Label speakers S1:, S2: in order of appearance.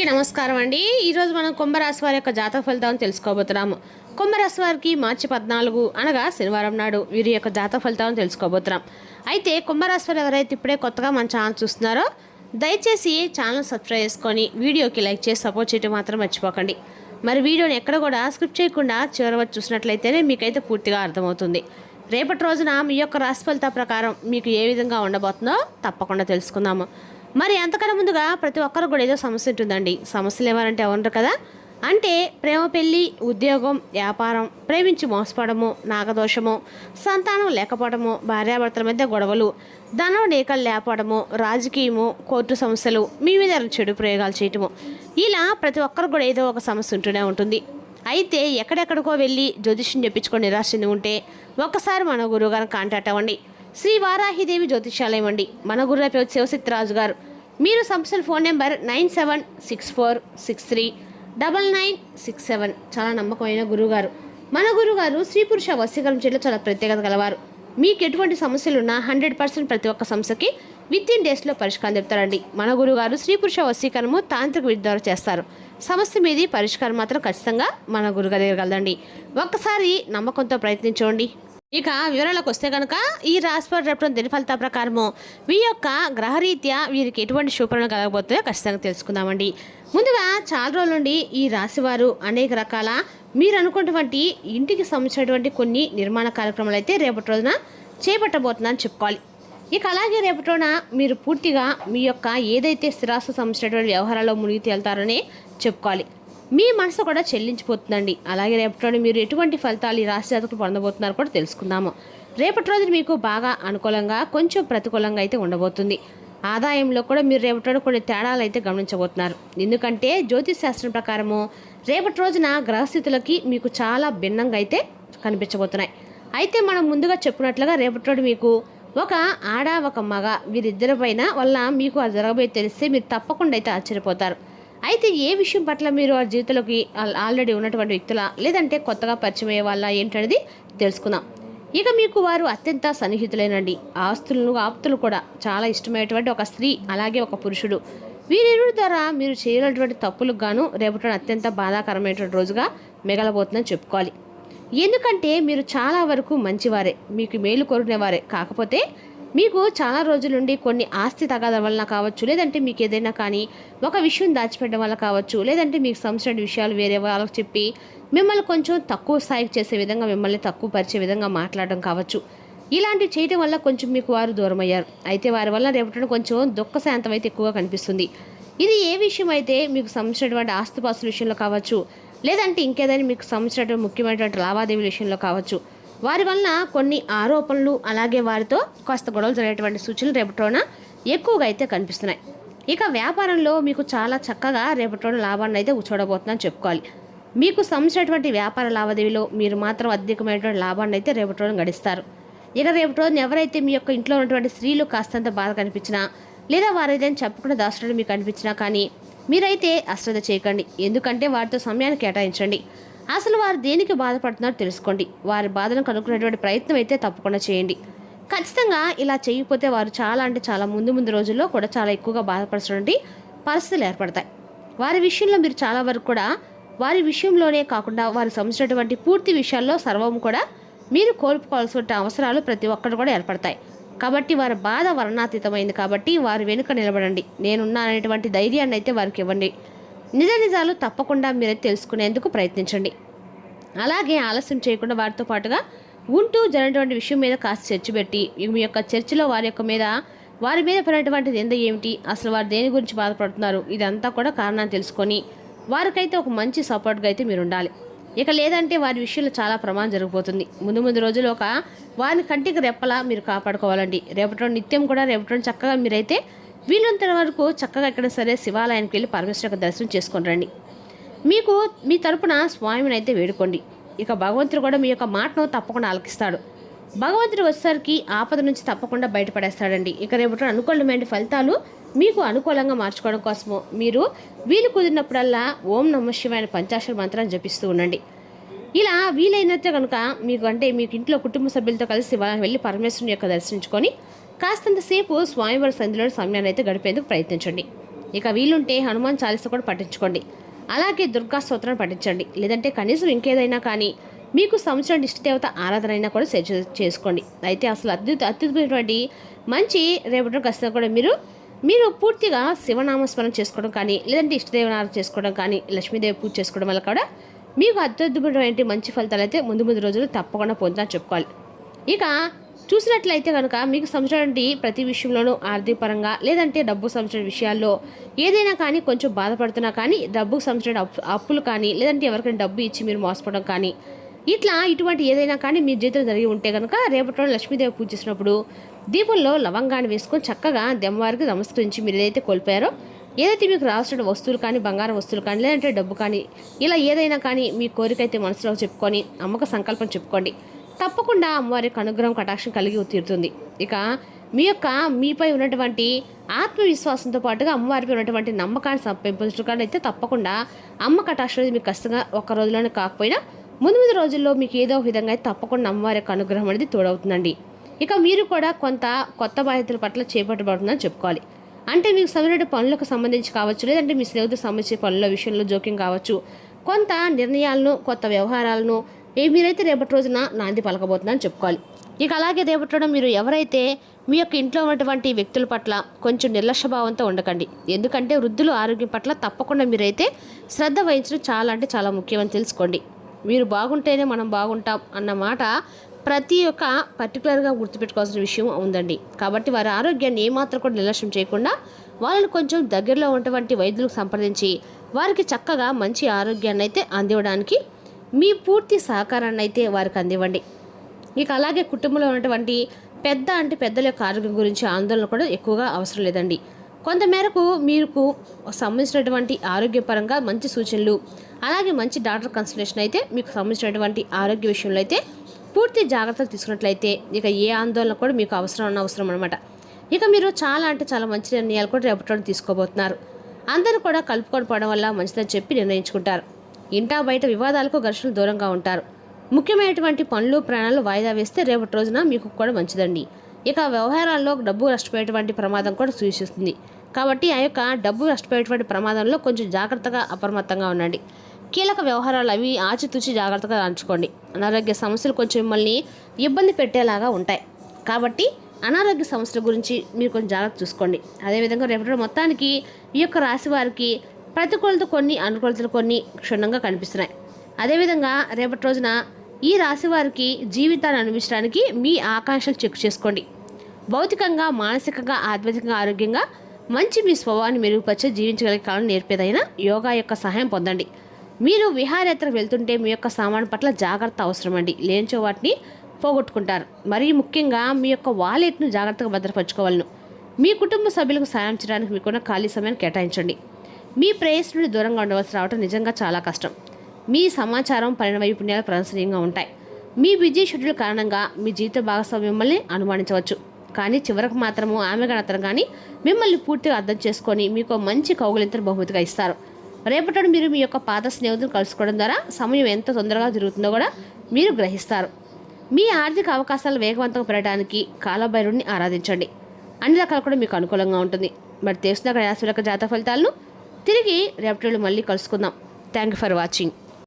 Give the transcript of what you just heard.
S1: అందరికీ నమస్కారం అండి. ఈరోజు మనం కుంభరాశి వారి యొక్క జాతక ఫలితాలను తెలుసుకోబోతున్నాము. కుంభరాశి వారికి మార్చి 14 అనగా శనివారం నాడు వీరి యొక్క జాతక ఫలితాలను తెలుసుకోబోతున్నాం. అయితే కుంభరాశి వారు ఎవరైతే ఇప్పుడే కొత్తగా మన ఛానల్ చూస్తున్నారో దయచేసి ఛానల్ సబ్స్క్రైబ్ చేసుకొని వీడియోకి లైక్ చేసి సపోర్ట్ చేయడం మాత్రం మర్చిపోకండి. మరి వీడియోని ఎక్కడ కూడా స్కిప్ చేయకుండా చివరి వరకు చూసినట్లయితేనే మీకైతే పూర్తిగా అర్థమవుతుంది. రేపటి రోజున మీ యొక్క రాశి ఫలితాల ప్రకారం మీకు ఏ విధంగా ఉండబోతుందో తప్పకుండా తెలుసుకుందాము. మరి అంతకన్నా ముందుగా ప్రతి ఒక్కరు కూడా ఏదో సమస్య ఉంటుందండి. సమస్యలు ఎవరంటే ఎవరు కదా, అంటే ప్రేమ, పెళ్ళి, ఉద్యోగం, వ్యాపారం, ప్రేమించి మోసపడము, నాగదోషము, సంతానం లేకపోవడము, భార్యాభర్తల మధ్య గొడవలు, ధనం డేకలు లేకపోవడము, రాజకీయము, కోర్టు సమస్యలు, మీ మీద చెడు ప్రయోగాలు చేయటము, ఇలా ప్రతి ఒక్కరు కూడా ఏదో ఒక సమస్య ఉంటూనే ఉంటుంది. అయితే ఎక్కడెక్కడికో వెళ్ళి జ్యోతిష్యం చెప్పించుకొని నిరాశ చెంది ఉంటే ఒక్కసారి మన గురువు గారిని కాంటాక్ట్ అవ్వండి. శ్రీ వారాహిదేవి జ్యోతిష్యాలయం అండి. మన గురువు పేరు శివశక్తిరాజు గారు. మీరు సంస్థల ఫోన్ నెంబర్ 9764639967. చాలా నమ్మకమైన గురువుగారు. మన గురువుగారు స్త్రీ పురుష వశీకరణ చేయడంలో చాలా ప్రత్యేకత గలవారు. మీకు ఎటువంటి సమస్యలున్నా 100% ప్రతి ఒక్క సమస్యకి వితిన్ డేస్లో పరిష్కారం చెప్తారండి. మన గురువుగారు స్త్రీ పురుష వశీకరణము తాంత్రిక విద్య ద్వారా చేస్తారు. సమస్య మీది పరిష్కారం మాత్రం ఖచ్చితంగా మన గురుగారు దగ్గరగలదండి. ఒక్కసారి నమ్మకంతో ప్రయత్నించండి. ఇక వివరాలకు వస్తే కనుక ఈ రాశివారు రేపటి దిన ఫలితాల ప్రకారము వీరి యొక్క గ్రహరీత్యా వీరికి ఎటువంటి శుభ్రణ కలగబోతుందో ఖచ్చితంగా తెలుసుకుందామండి. ముందుగా చాలా రోజుల నుండి ఈ రాశివారు అనేక రకాల మీరు అనుకున్నటువంటి ఇంటికి సంబంధించినటువంటి కొన్ని నిర్మాణ కార్యక్రమాలు అయితే రేపటి రోజున చేపట్టబోతుందని చెప్పుకోవాలి. ఇక అలాగే రేపటి రోజున మీరు పూర్తిగా మీ యొక్క ఏదైతే స్థిరాస్తి సంబంధించినటువంటి వ్యవహారాల్లో మునిగి తేలుతారని చెప్పుకోవాలి. మీ మనసు కూడా చెల్లించిపోతుందండి. అలాగే రేపటి రోజు మీరు ఎటువంటి ఫలితాలు ఈ రాశి జాతకులు పొందబోతున్నారో కూడా తెలుసుకుందాము. రేపటి రోజు మీకు బాగా అనుకూలంగా కొంచెం ప్రతికూలంగా అయితే ఉండబోతుంది. ఆదాయంలో కూడా మీరు రేపటి రోజు కొన్ని తేడాలు అయితే గమనించబోతున్నారు. ఎందుకంటే జ్యోతిష్ శాస్త్రం ప్రకారము రేపటి రోజున గ్రహస్థితులకి మీకు చాలా భిన్నంగా అయితే కనిపించబోతున్నాయి. అయితే మనం ముందుగా చెప్పినట్లుగా రేపటి రోజు మీకు ఒక ఆడ ఒక మగ వీరిద్దరి పైన వల్ల మీకు అది జరగబోయే తెలిస్తే మీరు తప్పకుండా అయితే ఆశ్చర్యపోతారు. అయితే ఏ విషయం పట్ల మీరు ఆ జీవితంలోకి ఆల్రెడీ ఉన్నటువంటి వ్యక్తుల లేదంటే కొత్తగా పరిచయం అయ్యే వాళ్ళ ఏంటనేది తెలుసుకుందాం. ఇక మీకు వారు అత్యంత సన్నిహితులైనండి. ఆప్తులు కూడా చాలా ఇష్టమైనటువంటి ఒక స్త్రీ అలాగే ఒక పురుషుడు, వీరిరువురి ద్వారా మీరు చేయనటువంటి తప్పులకు గాను రేపటి అత్యంత బాధాకరమైనటువంటి రోజుగా మిగలబోతుందని చెప్పుకోవాలి. ఎందుకంటే మీరు చాలా వరకు మంచివారే, మీకు మేలు కోరుకునేవారే. కాకపోతే మీకు చాలా రోజుల నుండి కొన్ని ఆస్తి తగాద వలన కావచ్చు, లేదంటే మీకు ఏదైనా కానీ ఒక విషయం దాచిపెట్టడం వల్ల కావచ్చు, లేదంటే మీకు సంబంధించిన విషయాలు వేరే వాళ్ళకి చెప్పి మిమ్మల్ని కొంచెం తక్కువ స్థాయికి చేసే విధంగా మిమ్మల్ని తక్కువ పరిచే విధంగా మాట్లాడడం కావచ్చు. ఇలాంటివి చేయడం వల్ల కొంచెం మీకు వారు దూరం అయ్యారు. అయితే వారి వల్ల రేపటి కొంచెం దుఃఖశాంతం అయితే ఎక్కువగా కనిపిస్తుంది. ఇది ఏ విషయం అయితే మీకు సంబంధించినటువంటి ఆస్తిపాస్తుల విషయంలో కావచ్చు, లేదంటే ఇంకేదైనా మీకు సంబంధించినటువంటి ముఖ్యమైనటువంటి లావాదేవీల విషయంలో కావచ్చు, వారి వలన కొన్ని ఆరోపణలు అలాగే వారితో కాస్త గొడవలు జరిగేటువంటి సూచనలు రేపటిరోజున ఎక్కువగా అయితే కనిపిస్తున్నాయి. ఇక వ్యాపారంలో మీకు చాలా చక్కగా రేపటిరోజున లాభాన్ని అయితే చూడబోతుందని చెప్పుకోవాలి. మీకు సంబంధించినటువంటి వ్యాపార లావాదేవీలో మీరు మాత్రం అధికమైనటువంటి లాభాన్ని అయితే రేపటిరోజున గడిస్తారు. ఇక రేపటిరోజున ఎవరైతే మీ యొక్క ఇంట్లో ఉన్నటువంటి స్త్రీలు కాస్తంత బాధ కనిపించినా లేదా వారు ఏదైనా చెప్పకుండా దాచడం మీకు అనిపించినా కానీ మీరైతే అశ్రద్ధ చేయకండి. ఎందుకంటే వారితో సమయాన్ని కేటాయించండి. అసలు వారు దేనికి బాధపడుతున్నారో తెలుసుకోండి. వారి బాధను కనుక్కునేటువంటి ప్రయత్నం అయితే తప్పకుండా చేయండి. ఖచ్చితంగా ఇలా చేయకపోతే వారు చాలా అంటే చాలా ముందు రోజుల్లో కూడా చాలా ఎక్కువగా బాధపడుతున్నటువంటి పరిస్థితులు ఏర్పడతాయి. వారి విషయంలో మీరు చాలా వరకు కూడా వారి విషయంలోనే కాకుండా వారికి సంబంధించినటువంటి పూర్తి విషయాల్లో సర్వం కూడా మీరు కోల్పోవాల్సిన అవసరాలు ప్రతి ఒక్కరు కూడా ఏర్పడతాయి. కాబట్టి వారి బాధ వర్ణాతీతమైంది. కాబట్టి వారి వెనుక నిలబడండి. నేనున్నాననేటువంటి ధైర్యాన్ని అయితే వారికి ఇవ్వండి. నిజాలు తప్పకుండా మీరైతే తెలుసుకునేందుకు ప్రయత్నించండి. అలాగే ఆలస్యం చేయకుండా వారితో పాటుగా ఉంటూ జరిగినటువంటి విషయం మీద కాస్త చర్చ పెట్టి మీ యొక్క చర్చలో వారి మీద పడినటువంటిది ఏమిటి, అసలు వారు దేని గురించి బాధపడుతున్నారు, ఇదంతా కూడా కారణాన్ని తెలుసుకొని వారికైతే ఒక మంచి సపోర్ట్గా అయితే మీరు ఉండాలి. ఇక లేదంటే వారి విషయంలో చాలా ప్రమాదం జరిగిపోతుంది. ముందు రోజులు వారిని కంటికి రెప్పలా మీరు కాపాడుకోవాలండి. రేపటి నిత్యం కూడా రేపటి చక్కగా మీరైతే వీళ్ళంత వరకు చక్కగా ఎక్కడ సరే శివాలయానికి వెళ్ళి పరమేశ్వర యొక్క దర్శనం చేసుకొని రండి. మీకు మీ తరపున స్వామిని అయితే వేడుకోండి. ఇక భగవంతుడు కూడా మీ యొక్క మాటను తప్పకుండా ఆలకిస్తాడు. భగవంతుడు వచ్చేసరికి ఆపద నుంచి తప్పకుండా బయటపడేస్తాడండి. ఇక రేపటి అనుకూలమైన ఫలితాలు మీకు అనుకూలంగా మార్చుకోవడం కోసము మీరు వీలు కుదిరినప్పుడల్లా ఓం నమః శివాయ పంచాక్షర మంత్రాన్ని జపిస్తూ ఉండండి. ఇలా వీలైనట్టే కనుక మీకు ఇంట్లో కుటుంబ సభ్యులతో కలిసి శివాలయం వెళ్ళి పరమేశ్వరుని యొక్క దర్శించుకొని కాస్తంతసేపు స్వామివారి సన్నిధిలో సమయాన్ని అయితే గడిపేందుకు ప్రయత్నించండి. ఇక వీలుంటే హనుమాన్ చాలీసా కూడా పఠించుకోండి. అలాగే దుర్గా స్తోత్రాన్ని పఠించండి. లేదంటే కనీసం ఇంకేదైనా కానీ మీకు సంవత్సరం ఇష్టదేవత ఆరాధన అయినా కూడా చేసుకోండి. అయితే అసలు అద్భుతమైనటువంటి మంచి రేపటి ఖచ్చితంగా కూడా మీరు పూర్తిగా శివనామస్మరణ చేసుకోవడం కానీ, లేదంటే ఇష్టదేవన ఆరాధన చేసుకోవడం కానీ, లక్ష్మీదేవి పూజ చేసుకోవడం వల్ల కూడా మీకు అత్యద్భుతమైన మంచి ఫలితాలు అయితే ముందు రోజులు తప్పకుండా పొందుతారని చెప్పుకోవాలి. ఇక చూసినట్లయితే కనుక మీకు సంవత్సరానికి ప్రతి విషయంలోనూ ఆర్థిక పరంగా, లేదంటే డబ్బు సంవత్సరం విషయాల్లో ఏదైనా కానీ కొంచెం బాధపడుతున్నా కానీ, డబ్బుకు సంవత్సరం అప్పులు కానీ, లేదంటే ఎవరికైనా డబ్బు ఇచ్చి మీరు మోసపోవడం కానీ, ఇటువంటి ఏదైనా కానీ మీ జీవితంలో జరిగి ఉంటే కనుక రేపటి రోజు లక్ష్మీదేవి పూజ చేసినప్పుడు దీపంలో లవంగాన్ని వేసుకొని చక్కగా దెమ్మవారికి నమస్కరించి మీరు ఏదైతే కోల్పోయారో, ఏదైతే మీకు రావాల్సిన వస్తువులు కానీ, బంగారం వస్తువులు కానీ, లేదంటే డబ్బు కానీ, ఇలా ఏదైనా కానీ మీ కోరిక అయితే మనసులో చెప్పుకొని అమ్మక సంకల్పం చెప్పుకోండి. తప్పకుండా అమ్మవారి అనుగ్రహం కటాక్షం కలిగి తీరుతుంది. ఇక మీపై ఉన్నటువంటి ఆత్మవిశ్వాసంతో పాటుగా అమ్మవారిపై ఉన్నటువంటి నమ్మకాన్ని పెంపొందడానికి అయితే తప్పకుండా అమ్మ కటాక్షం మీకు ఖచ్చితంగా ఒక్క రోజులోనే కాకపోయినా ముందు రోజుల్లో మీకు ఏదో విధంగా అయితే తప్పకుండా అమ్మవారి యొక్క అనుగ్రహం అనేది తోడవుతుందండి. ఇక మీరు కూడా కొంత కొత్త బాధ్యతల పట్ల చేపట్టబడుతుందని చెప్పుకోవాలి. అంటే మీకు సరైన పనులకు సంబంధించి కావచ్చు, లేదంటే మీ స్నేహితులకు సంబంధించిన పనుల విషయంలో జోక్యం కావచ్చు, కొంత నిర్ణయాలను, కొత్త వ్యవహారాలను మీరైతే రేపటి రోజున నాంది పలకబోతుందని చెప్పుకోవాలి. ఇక అలాగే రేపటి రోజున మీరు ఎవరైతే మీ యొక్క ఇంట్లో ఉన్నటువంటి వ్యక్తుల పట్ల కొంచెం నిర్లక్ష్య భావంతో ఉండకండి. ఎందుకంటే వృద్ధుల ఆరోగ్యం పట్ల తప్పకుండా మీరైతే శ్రద్ధ వహించడం చాలా ముఖ్యమని తెలుసుకోండి. మీరు బాగుంటేనే మనం బాగుంటాం అన్న మాట ప్రతి ఒక్క పర్టికులర్గా గుర్తుపెట్టుకోవాల్సిన విషయం ఉందండి. కాబట్టి వారి ఆరోగ్యాన్ని ఏమాత్రం కూడా నిర్లక్ష్యం చేయకుండా వాళ్ళని కొంచెం దగ్గరలో ఉన్నటువంటి వైద్యులకు సంప్రదించి వారికి చక్కగా మంచి ఆరోగ్యాన్ని అయితే అందివ్వడానికి మీ పూర్తి సహకారాన్ని అయితే వారికి అందివ్వండి. ఇక అలాగే కుటుంబంలో ఉన్నటువంటి పెద్దల యొక్క ఆరోగ్యం గురించి ఆందోళన కూడా ఎక్కువగా అవసరం లేదండి. కొంతమేరకు మీకు సంబంధించినటువంటి ఆరోగ్యపరంగా మంచి సూచనలు, అలాగే మంచి డాక్టర్ కన్సల్టేషన్ అయితే మీకు సంబంధించినటువంటి ఆరోగ్య విషయంలో అయితే పూర్తి జాగ్రత్తలు తీసుకున్నట్లయితే ఇక ఏ ఆందోళన కూడా మీకు అవసరం అనమాట. ఇక మీరు చాలా మంచి నిర్ణయాలు కూడా రేపటి తీసుకోబోతున్నారు. అందరూ కూడా కలుపుకొని పోవడం వల్ల మంచిదని చెప్పి నిర్ణయించుకుంటారు. ఇంటా బయట వివాదాలకు ఘర్షణలు దూరంగా ఉంటారు. ముఖ్యమైనటువంటి పనులు ప్రాణాలు వాయిదా వేస్తే రేపటి రోజున మీకు కూడా మంచిదండి. ఇక వ్యవహారాల్లో డబ్బు నష్టపోయేటువంటి ప్రమాదం కూడా సూచిస్తుంది. కాబట్టి ఆ యొక్క డబ్బు నష్టపోయేటువంటి ప్రమాదంలో కొంచెం జాగ్రత్తగా అప్రమత్తంగా ఉండండి. కీలక వ్యవహారాలు అవి ఆచితూచి జాగ్రత్తగా దాంచుకోండి. అనారోగ్య సమస్యలు కొంచెం మిమ్మల్ని ఇబ్బంది పెట్టేలాగా ఉంటాయి. కాబట్టి అనారోగ్య సమస్యల గురించి మీరు కొంచెం జాగ్రత్త చూసుకోండి. అదేవిధంగా రేపటి మొత్తానికి ఈ యొక్క రాశి వారికి ప్రతికూలత కొన్ని, అనుకూలతలు కొన్ని క్షుణ్ణంగా కనిపిస్తున్నాయి. అదేవిధంగా రేపటి రోజున ఈ రాశి వారికి జీవితాన్ని అనుభవించడానికి మీ ఆకాంక్షలు చెక్ చేసుకోండి. భౌతికంగా, మానసికంగా, ఆధ్యాత్మికంగా, ఆరోగ్యంగా మంచి మీ స్వభావాన్ని మెరుగుపరిచి జీవించగలిగే కాలం నేర్పేదైనా యోగా యొక్క సహాయం పొందండి. మీరు విహారయాత్రకు వెళ్తుంటే మీ యొక్క సామాను పట్ల జాగ్రత్త అవసరమండి. లేనిచో వాటిని పోగొట్టుకుంటారు. మరియు ముఖ్యంగా మీ యొక్క వాలెట్ను జాగ్రత్తగా భద్రపరచుకోవాలను. మీ కుటుంబ సభ్యులకు సాయం చేయడానికి మీకున్న ఖాళీ సమయాన్ని కేటాయించండి. మీ ప్రేయస్ నుండి దూరంగా ఉండవలసి రావడం నిజంగా చాలా కష్టం. మీ సమాచారం, నైపుణ్యాలు ప్రశంసనీయంగా ఉంటాయి. మీ బిజీ షెడ్యూల్ కారణంగా మీ జీవిత భాగస్వామి మిమ్మల్ని అనుమానించవచ్చు. కానీ చివరకు మాత్రము ఆమె గణతను కానీ మిమ్మల్ని పూర్తిగా అర్థం చేసుకొని మీకు మంచి కౌగులింతను బహుమతిగా ఇస్తారు. రేపటి మీరు మీ యొక్క పాత స్నేహితులను కలుసుకోవడం ద్వారా సమయం ఎంత తొందరగా జరుగుతుందో కూడా మీరు గ్రహిస్తారు. మీ ఆర్థిక అవకాశాలు వేగవంతంగా పెరగడానికి కాలభైరుడిని ఆరాధించండి. అన్ని రకాలు కూడా మీకు అనుకూలంగా ఉంటుంది. మరి తెలుసుకున్న రాశి యొక్క జాతక ఫలితాలను తిరిగి రేపటి మళ్ళీ కలుసుకుందాం. Thank you for watching.